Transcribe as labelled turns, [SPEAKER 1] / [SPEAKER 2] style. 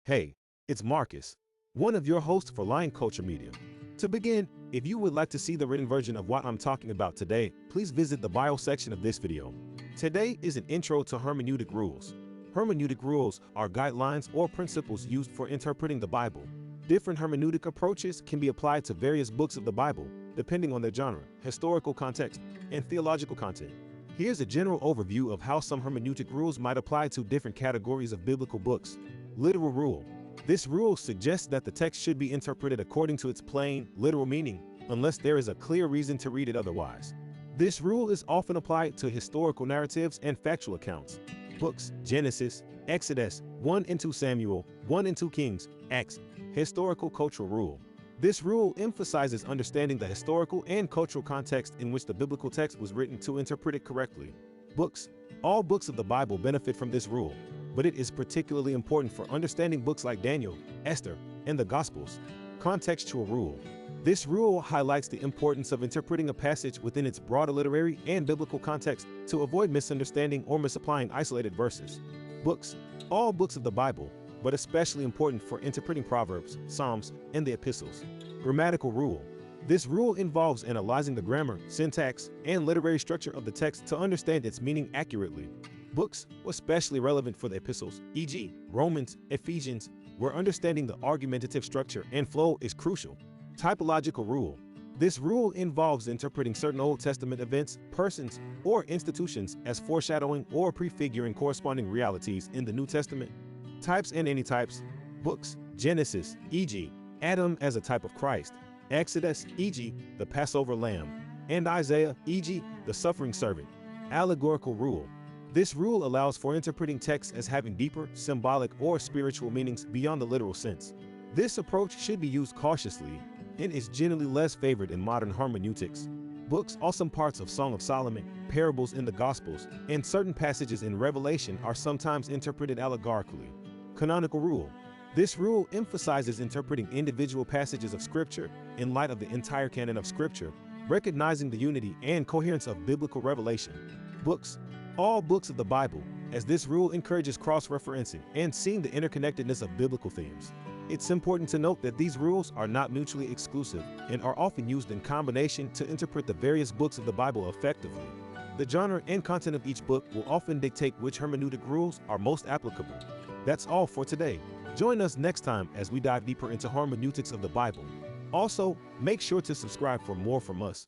[SPEAKER 1] Hey, it's Marcus, one of your hosts for Lion Culture Media. To begin, if you would like to see the written version of what I'm talking about today, please visit the bio section of this video. Today is an intro to hermeneutic rules. Hermeneutic rules are guidelines or principles used for interpreting the Bible. Different hermeneutic approaches can be applied to various books of the Bible, depending on their genre, historical context, and theological content. Here's a general overview of how some hermeneutic rules might apply to different categories of biblical books. Literal rule. This rule suggests that the text should be interpreted according to its plain, literal meaning, unless there is a clear reason to read it otherwise. This rule is often applied to historical narratives and factual accounts. Books, Genesis, Exodus, 1 and 2 Samuel, 1 and 2 Kings, Acts. Historical cultural rule. This rule emphasizes understanding the historical and cultural context in which the biblical text was written to interpret it correctly. Books. All books of the Bible benefit from this rule, but it is particularly important for understanding books like Daniel, Esther, and the Gospels. Contextual rule. This rule highlights the importance of interpreting a passage within its broader literary and biblical context to avoid misunderstanding or misapplying isolated verses. Books. All books of the Bible, but especially important for interpreting Proverbs, Psalms, and the epistles. Grammatical rule. This rule involves analyzing the grammar, syntax, and literary structure of the text to understand its meaning accurately. Books, especially relevant for the epistles, e.g., Romans, Ephesians, where understanding the argumentative structure and flow is crucial. Typological rule. This rule involves interpreting certain Old Testament events, persons, or institutions as foreshadowing or prefiguring corresponding realities in the New Testament. Types and antitypes. Books, Genesis, e.g., Adam as a type of Christ, Exodus, e.g., the Passover lamb, and Isaiah, e.g., the suffering servant. Allegorical rule. This rule allows for interpreting texts as having deeper, symbolic, or spiritual meanings beyond the literal sense. This approach should be used cautiously and is generally less favored in modern hermeneutics. Books, some parts of Song of Solomon, parables in the Gospels, and certain passages in Revelation are sometimes interpreted allegorically. Canonical rule. This rule emphasizes interpreting individual passages of Scripture in light of the entire canon of Scripture, recognizing the unity and coherence of biblical revelation. Books. All books of the Bible, as this rule encourages cross-referencing and seeing the interconnectedness of biblical themes. It's important to note that these rules are not mutually exclusive and are often used in combination to interpret the various books of the Bible effectively. The genre and content of each book will often dictate which hermeneutic rules are most applicable. That's all for today. Join us next time as we dive deeper into hermeneutics of the Bible. Also, make sure to subscribe for more from us.